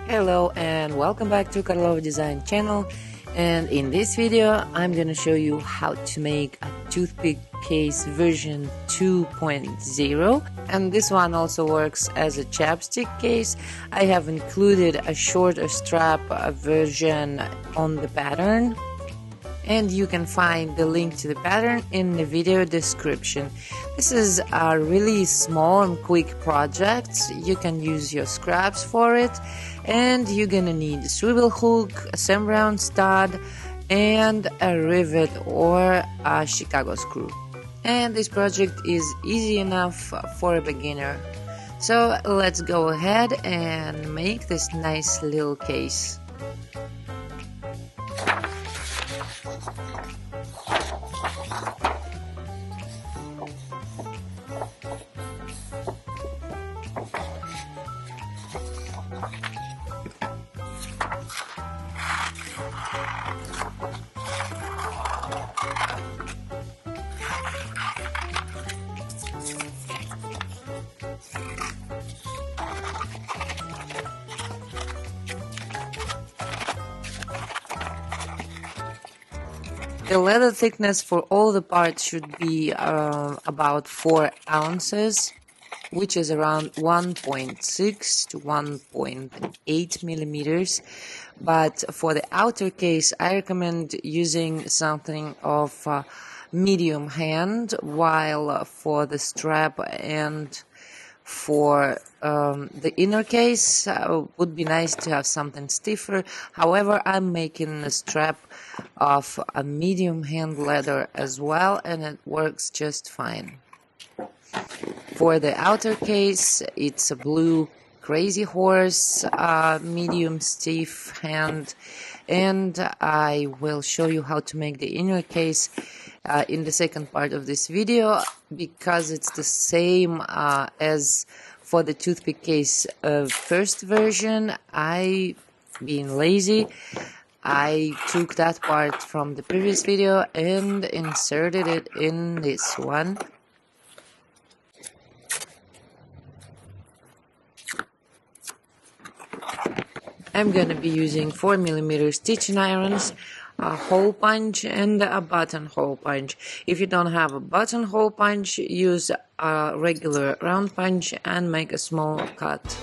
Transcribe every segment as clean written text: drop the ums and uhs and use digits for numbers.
Hello and welcome back to Karlova Design channel, and in this video I'm gonna show you how to make a toothpick case version 2.0, and this one also works as a chapstick case. I have included a shorter strap version on the pattern, and you can find the link to the pattern in the video description. This is a really small and quick project. You can use your scraps for it, and you're gonna need a swivel hook, a some round stud, and a rivet or a Chicago screw. And this project is easy enough for a beginner. So let's go ahead and make this nice little case. The leather thickness for all the parts should be about 4 ounces, which is around 1.6 to 1.8 millimeters. But for the outer case, I recommend using something of medium hand, while for the strap and for the inner case would be nice to have something stiffer. However, I'm making a strap of a medium hand leather as well, and it works just fine. For the outer case, it's a blue Crazy Horse medium stiff hand, and I will show you how to make the inner case in the second part of this video, because it's the same as for the toothpick case first version. Being lazy, I took that part from the previous video and inserted it in this one. I'm gonna be using 4mm stitching irons, a hole punch, and a buttonhole punch. If you don't have a buttonhole punch, use a regular round punch and make a small cut.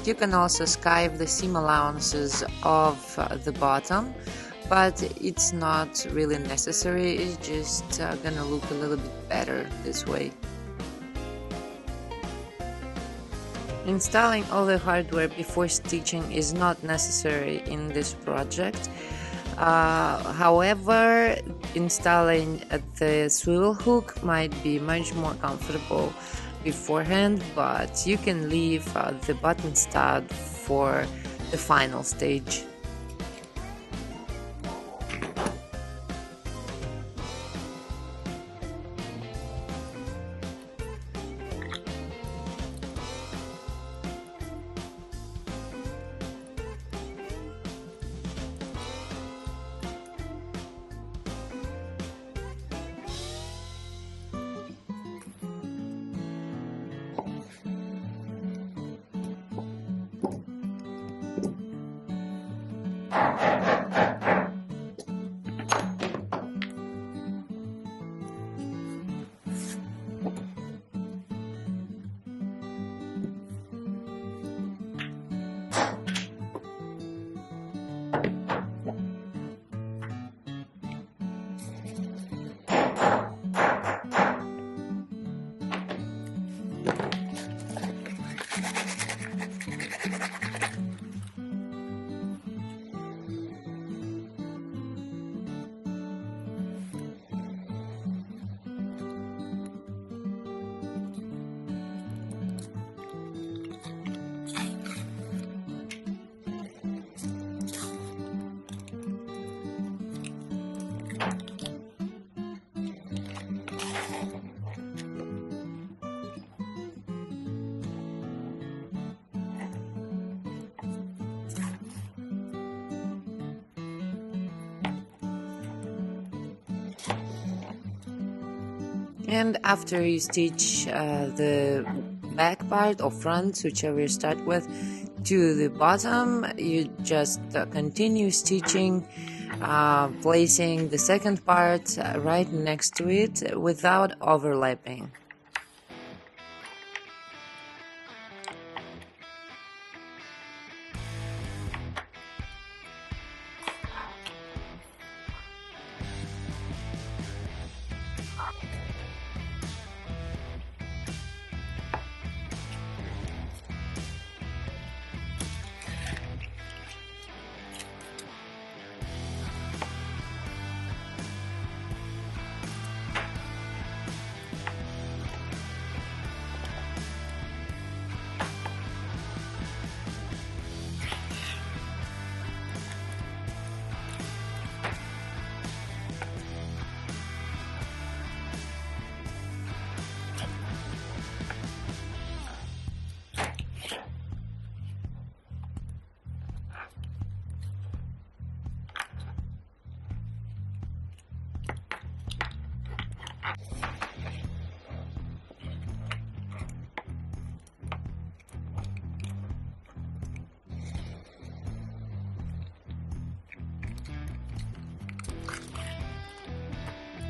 You can also skive the seam allowances of the bottom, but it's not really necessary. It's just gonna look a little bit better this way. Installing all the hardware before stitching is not necessary in this project. However, installing the swivel hook might be much more comfortable beforehand, but you can leave the button stud for the final stage. And after you stitch the back part or front, whichever you start with, to the bottom, you just continue stitching, placing the second part right next to it without overlapping.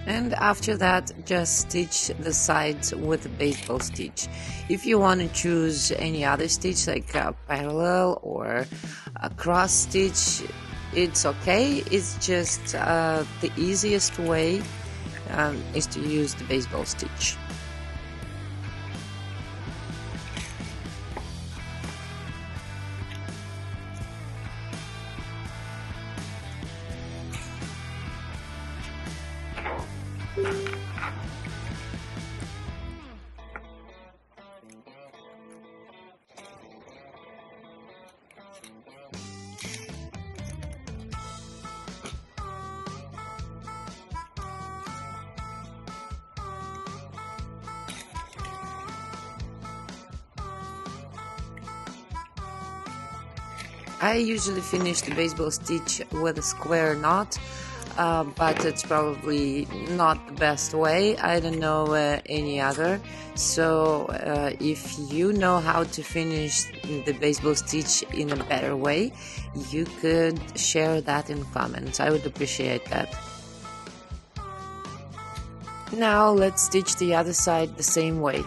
And after that, just stitch the sides with a baseball stitch. If you want to choose any other stitch like a parallel or a cross stitch, it's okay. It's just the easiest way is to use the baseball stitch. I usually finish the baseball stitch with a square knot, but it's probably not the best way. I don't know any other. So if you know how to finish the baseball stitch in a better way, you could share that in comments. I would appreciate that. Now let's stitch the other side the same way.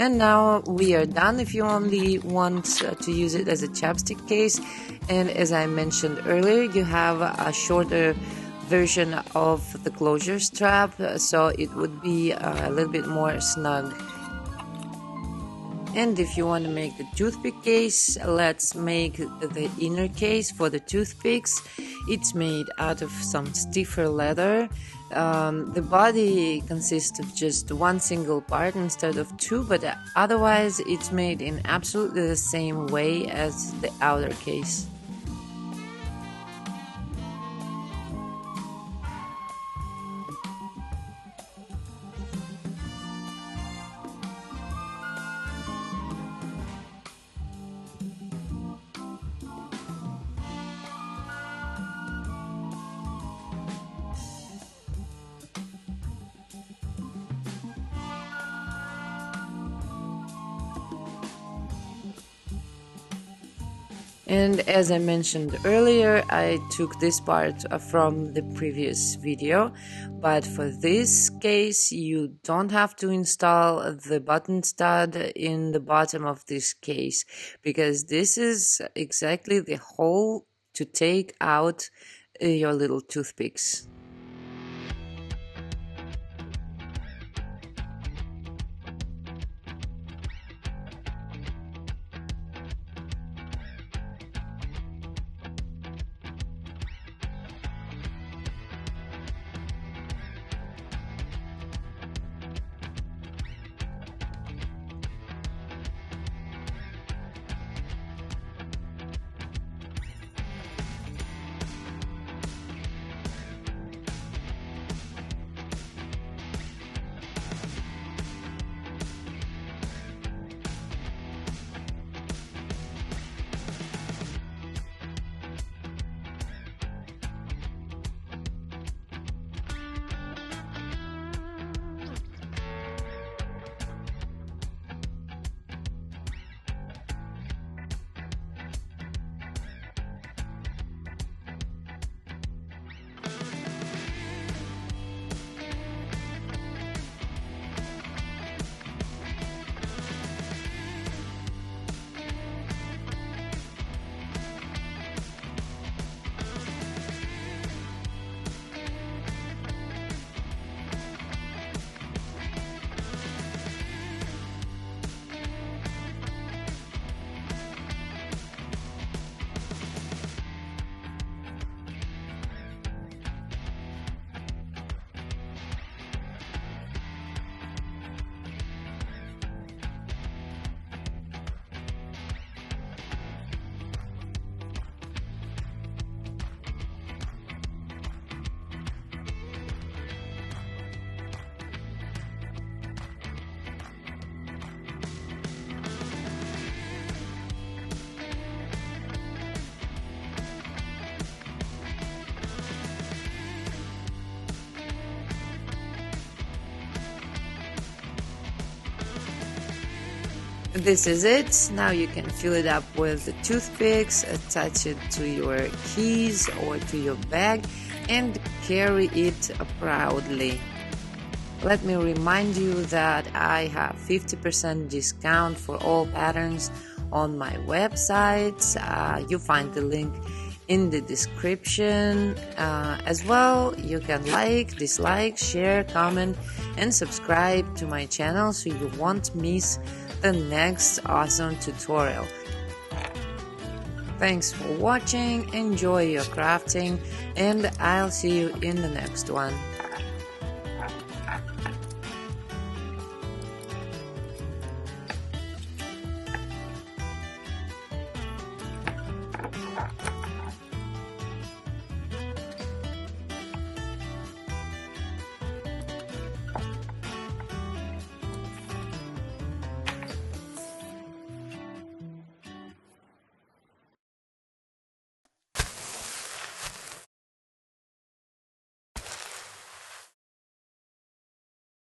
And now we are done if you only want to use it as a chapstick case. And as I mentioned earlier, you have a shorter version of the closure strap, so it would be a little bit more snug. And if you want to make the toothpick case, let's make the inner case for the toothpicks. It's made out of some stiffer leather. The body consists of just one single part instead of two, but otherwise it's made in absolutely the same way as the outer case. And as I mentioned earlier, I took this part from the previous video, but for this case you don't have to install the button stud in the bottom of this case, because this is exactly the hole to take out your little toothpicks. This is it. Now you can fill it up with the toothpicks, attach it to your keys or to your bag, and carry it proudly. Let me remind you that I have 50% discount for all patterns on my website. You find the link in the description. As well, you can like, dislike, share, comment, and subscribe to my channel so you won't miss the next awesome tutorial. Thanks for watching, enjoy your crafting, and I'll see you in the next one.